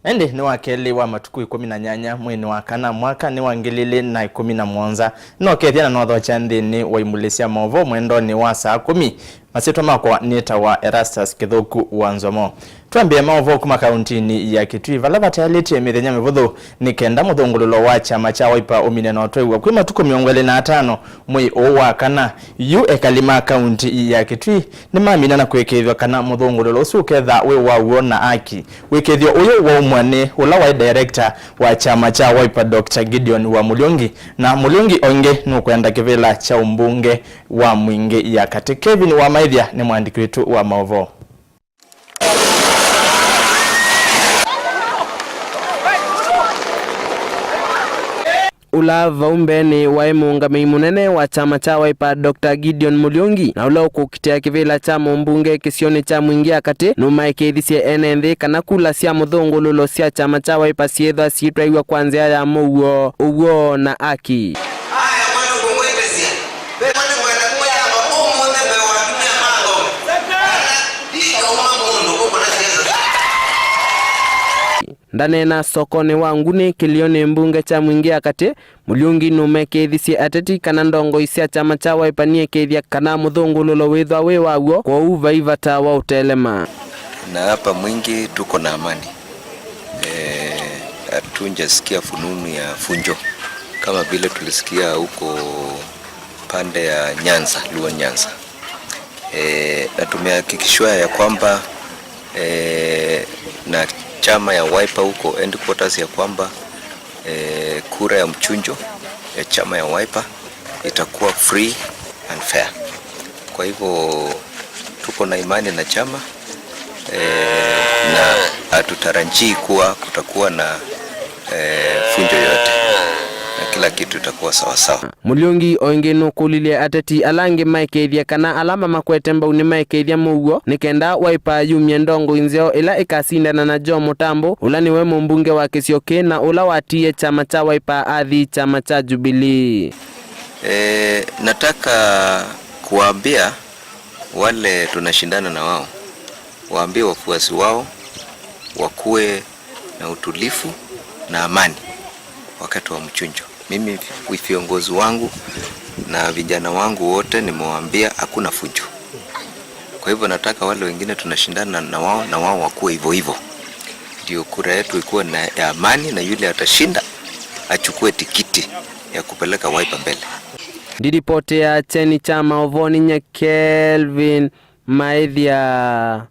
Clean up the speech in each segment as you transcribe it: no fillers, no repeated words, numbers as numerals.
Ende ni wakeli wa matuku 18 mwezi wa kana mwaka ni wa 2017 no kethiana no tho chandini wa imulesia movo mwendo ni wa saa 10 masito makwa nita wa Erastus Kithuku wa Nzomo twambie movo kuma kauntini ya Kitui vala bataliti emithenya mivuthu ni kenda muthungululo wa chama cha Wiper omineno twewa kwi matuku 25 mwezi wa kana yu ekalima kaunti ya Kitui ni mamina na kwekethwa kana muthungululo usuketha we wa uona aki wekethio uyu wa umwane ula wa director wa chama cha Wiper Dr. Gideon wa Mulungi na Mulungi onge nukwenda kivila cha umbunge wa Mwingi ya Kati. Kevin wa Maithia ni mwandiki wetu wa Movo. Ula vaumbeni wa muungami munene wa chama cha Wiper Dr. Gideon Mulungi na ula ukukitia kivila cha mbunge kisioni cha Mwingi ya Kati numa ikithisie enenthi kana kula cia muthungululo cia chama cha Wiper ciethwa ciitwaiwa kwanzia ya muo uguo na aki ndanena sokoni wangu ni kilioni mbunge cha Mwingi ya Kati Mulungi numekethisi ateti kana ndongo isia chama cha Wiper nie kethia kana muthungululo withwa we waguo kwa uvaivata wa utelema na hapa Mwingi tuko na amani. Hatunjasikia fununu ya funjo kama vile tulisikia huko pande ya Nyanza, Luo Nyanza. Na tumehakikishwa ya kwamba na chama ya Wiper huko headquarters ya kwamba kura ya mchunjo ya chama ya Wiper itakuwa free and fair. Kwa hivyo tuko na imani na chama na hatutarajii kuwa kutakuwa na funjo yote na kila kitu itakuwa sawa sawa. Mulungi oingeno kulilie ateti alange maikethia kana alama makwete mbauni maikethia muguo nikenda Wiper yumye ndongo inzeo ila ikasindana na Joe Mutambo ula niwe mbunge wa Kisioke na ula watie chama cha Wiper athi chama cha Jubilee. Nataka kuambia wale tunashindana na wao, waambie wafuasi wao wakuwe na utulifu na amani wakati wa mchunjo. Mimi viongozi wangu na vijana wangu wote nimewaambia hakuna fujo. Kwa hivyo nataka wale wengine tunashindana na wao wakuwe hivyo hivyo. Ndio kura yetu ikuwe na amani na yule atashinda achukue tikiti ya kupeleka Wiper mbele. Ndiripotea cheni chama ovoni nye Kelvin Maithia.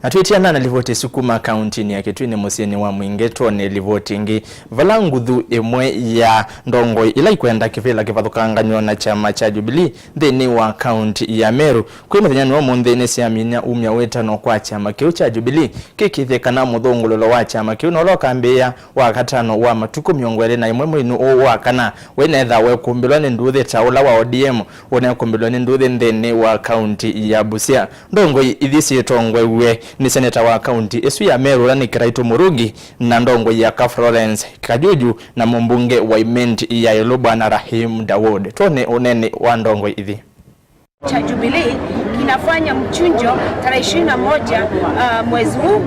Atwitia nana livoti sukuma kauntini ya Kitui ni musieni wa Mwingi tone livotingi vala nguthu imwe ya ndongo ila ikwenda kivila kivathukanganywa na chama cha Jubilee thini wa kaunti ya Meru kwi muthenya wa munthini ciaminya umya wetano kwa chama kiu cha Jubilee kikithekana muthungululo wa chama kiu no lokambia wa katano wa matuku 21 mwezi wa kana wenetha wekumbilwa ni nduthi taula wa ODM unekumbilwa ni nduthi thini wa kaunti ya Busia ndongo ithisi tongwe ni seneta wa kaunti isu ya Meru la ni Kiraitu Murugi na ndongo ya Florence Kajuju na mbunge wa Imenti ya Iluba na Rahim Dawood. Tuone unene wa ndongo hivi. Cha Jubilee kinafanya mchunjo tarehe 21 mwezi huu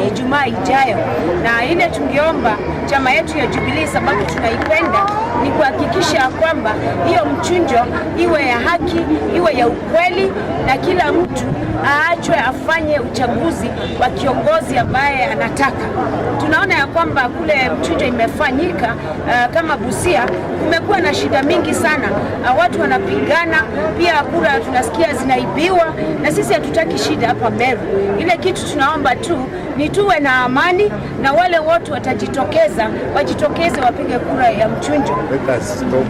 Ijumaa ijayo, na ile tungeomba chama yetu ya Jubilee sababu tunaipenda ni kuhakikisha kwamba hiyo mchunjo iwe ya haki, iwe ya ukweli na kila mtu aachwe afanye uchaguzi wa kiongozi ambaye anataka. Tunaona ya kwamba kule mchunjo imefanyika kama Busia kumekuwa na shida mingi sana, watu wanapigana, pia kura tunasikia zinaibiwa, na sisi hatutaki shida hapa Meru. Ile kitu tunaomba tu ni tuwe na amani na wale wote watajitokeza wajitokeze wapige kura ya mchunjo. Let us stop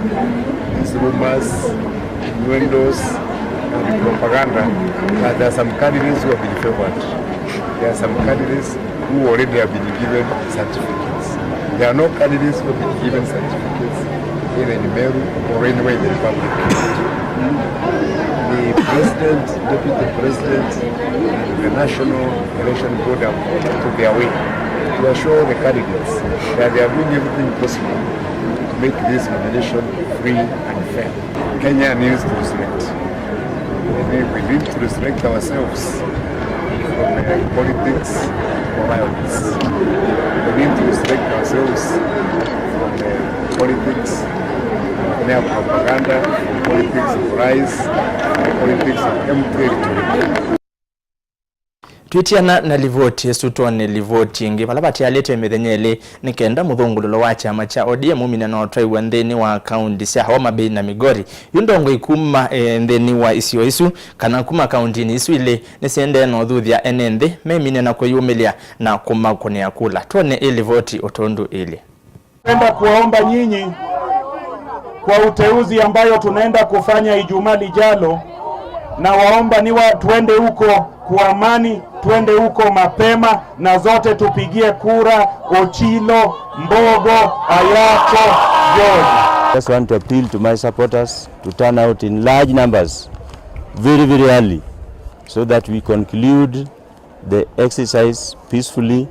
these rumors, innuendos and propaganda that there are some candidates who have been favored. There are some candidates who already have been given certificates. There are no candidates who have been given certificates either in Meru or anywhere in the Republic. The President, Deputy President, and the National Election Board have gone to their way to assure the candidates that they are doing everything possible to make this nomination free and fair. Kenya needs to resurrect. We need to resurrect ourselves from politics for violence. We need to restrict ourselves from politics, mere propaganda, from politics of rise, politics of empty. Twitiana na livoti sutone livoti ngi balabati alete methenyele nikenda muthungululo wa chama cha ODM mumina na otwaiwa nthini wa kaunti cia Homa Bay na Migori yundongo ikuma nthini wa isio isu kana kuma kaunti ni isu ile nisende no thuthia enenthi memine na kuyumilia na kumakonia kula tone ilivoti otondu ile. Naenda kuwaomba nyinyi kwa uteuzi ambayo tunaenda kufanya Ijumaa lijalo, na waomba tuende huko kwa amani, tuende huko mapema na zote tupigie kura Ochilo, Mbogo, Ayako, George. I just want to appeal to my supporters to turn out in large numbers very, very early so that we conclude the exercise peacefully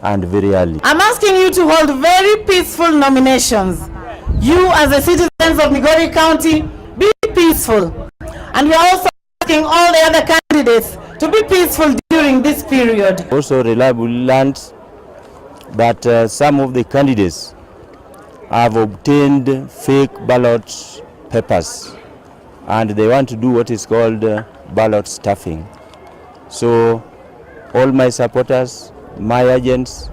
and very early. I'm asking you to hold very peaceful nominations. You as the citizens of Migori County, be peaceful. And we are also asking all the other candidates to be peaceful during this period. Also reliably learned that some of the candidates have obtained fake ballot papers and they want to do what is called ballot stuffing. So all my supporters, my agents,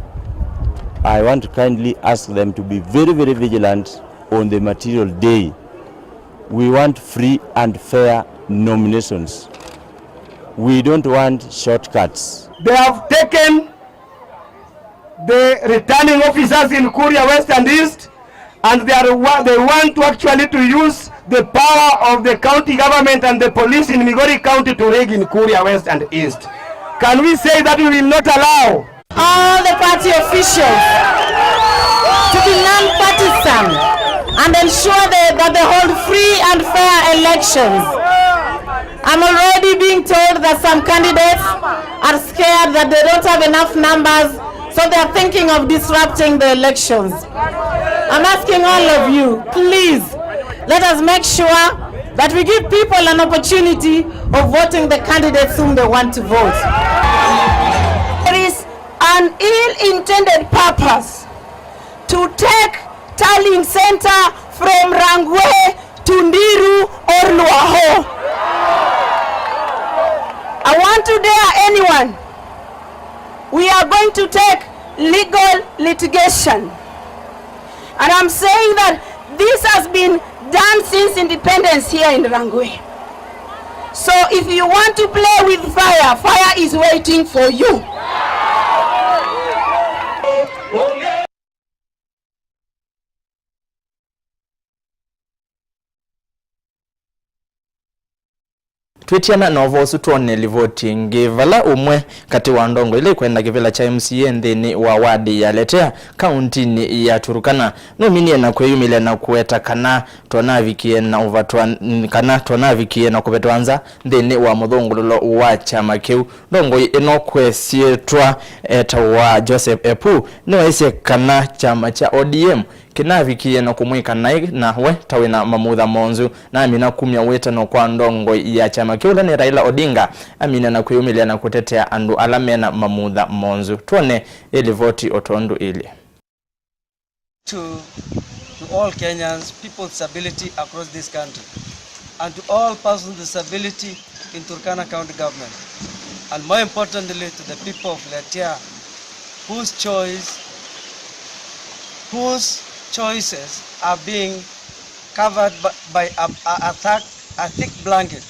I want to kindly ask them to be very, very vigilant on the material day. We want free and fair nominations. We don't want shortcuts. They have taken the returning officers in Kuria West and East, and they want to actually to use the power of the county government and the police in Migori County to rig in Kuria West and East. Can we say that we will not allow all the party officials to be non-partisan and ensure that they hold free and fair elections? I'm already being told that some candidates are scared that they don't have enough numbers, so they're thinking of disrupting the elections. I'm asking all of you, please, let us make sure that we give people an opportunity of voting the candidates whom they want to vote. There is an ill-intended purpose to take tallying center from Rangwe to Ndiru or Luaho. I want to dare anyone. We are going to take legal litigation. And I'm saying that this has been done since independence here in Rangwe. So if you want to play with fire, fire is waiting for you. Twitiana novo sutone livoti ngivala umwe kati wa ndongo ile kwenda kivila cha MCA nthini wa wadi ya Letea kaunti ni ya Turukana nominie na kweyumile na kuweta kana tonavikie na uvatwa kana tonavikie na kubetwanza nthini wa muthungululo wa chama kiu ndongo ino kwesietwa eta wa Joseph Epu ni waise kana chama cha ODM kinavikie na kumwika na we tawina mamutha monzu na amina kumya weta no kwa ndongo ya chama kiula ni Raila Odinga amina na kuyumilia na kutetea andu alamena mamutha monzu tuone ili voti otondu ili. To all Kenyans, people with disability across this country, and to all persons with disability in Turkana County Government, and more importantly to the people of Letea whose choices are being covered by a thick blanket.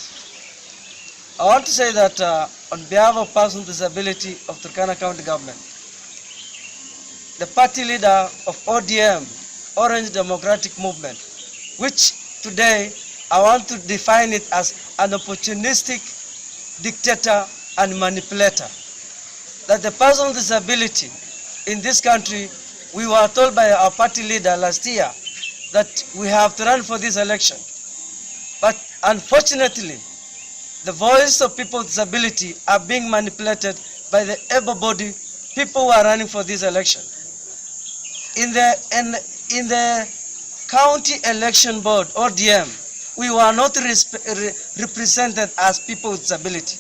I want to say that on behalf of persons with disability of Turkana County Government, the party leader of ODM, Orange Democratic Movement, which today I want to define it as an opportunistic dictator and manipulator. That the person with disability in this country, we were told by our party leader last year that we have to run for this election. But unfortunately, the voice of people with disability are being manipulated by the able-bodied people who are running for this election. In the county election board, ODM, we were not represented as people with disability.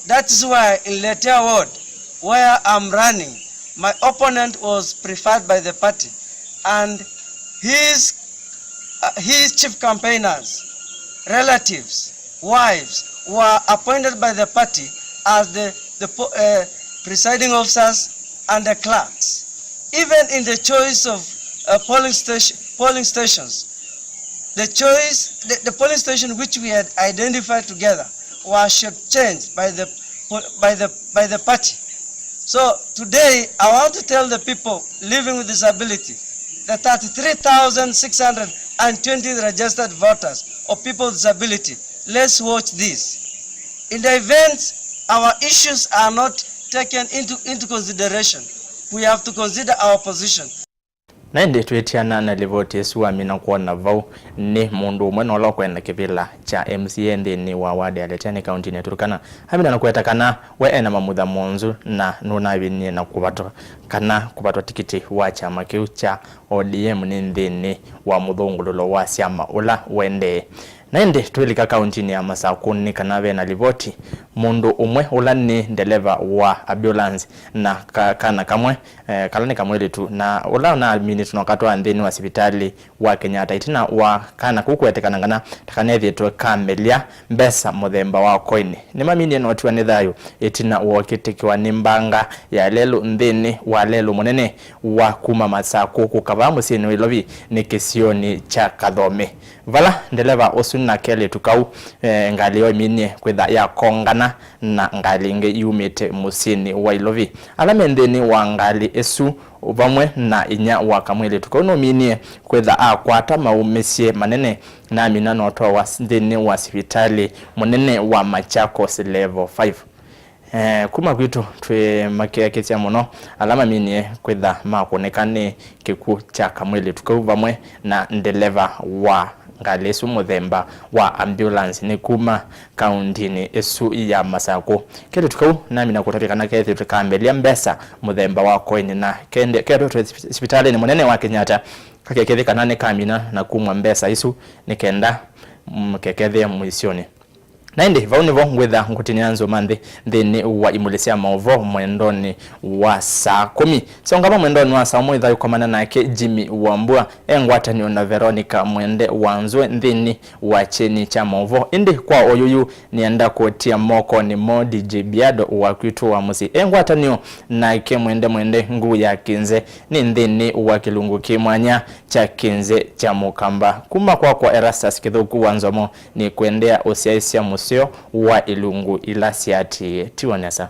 That is why in Letea Ward, where I'm running, my opponent was preferred by the party, and his chief campaigners, relatives, wives were appointed by the party as the presiding officers and the clerks. Even in the choice of polling stations, the polling station which we had identified together was changed by the party. So today I want to tell the people living with disability, the 33,620 registered voters of people with disability, let's watch this. In the event our issues are not taken into consideration, we have to consider our position. Naende twetiana na livoti suami na kuona vau ni mundu umwe no lokwenda kivila cha MCA ndini wa wadi ya Letani kaunti ya Turkana hamina na kueta kana we ena mamutha monzu na nuna binie na kubatwa tikiti wa chama kiu cha ODM ni ndini wa muthungululo wa siama ula wende. Naende twilika kaunti ya Masakuni kanawe na livoti mundu umwe ula ni dereva wa ambulance na kana kamwe kalani kamwele tu na ula na mini tunakatwa ndeni wa hospitali wa Kenyatta itina wa kana kukwetekana ngana takanethie twe kamelia mbesa muthemba wa coin ni mamini no twa nithayo itina wokitikiwa ni mbanga ya lelo ndeni wa lelo munene wa kuma Masaku kukava musini wilovi ni kisioni cha Kathome vala dereva osuna kele tukau ngalio minie kwitha ya kongana na ngalinge yumite musini wa ilovi alamendeni wa ngali esu vamwe na inya wa kamwele tukono minie kwitha akwata maumesie manene na mina notoa wa ndeni wa hospitali munene wa Machakos level 5 kuma kwitu twe makia ketia muno alama minie kwitha makonekane kiku cha kamwele tukau vamwe na ndeleva wa ngalesu muthemba wa ambulance ni kuma kaunti esu ya Masako kete tukau nami na kutarikana kethe tukambelia mbesa muthemba wa coin na kende keto hospitali ni munene wa Kenyatta kakekethe kanane kamina na kumwa mbesa isu nikenda mkekethe muisioni naende vaunivo ngwetha ngutinianzo mande ndeni wa imulesia maovo mwendoni wa saa 10 songama mwendoni wa saa 1 yukomana nake Jimmy Wambua engwatani na Veronica mwende wanzwe ndeni wa cheni cha maovo indi kwa oyuyu nienda kuotia moko ni mo DJ Biado wa kwitu wa musi engwatani nake mwende ngu ya Kinze ni ndeni wa Kilungu kimwanya cha Kinze cha Mukamba kuma kwa Erastus Kithuku wanzomo ni kuendea osiaisia musio wa Ilungu ila siati tiwanesa.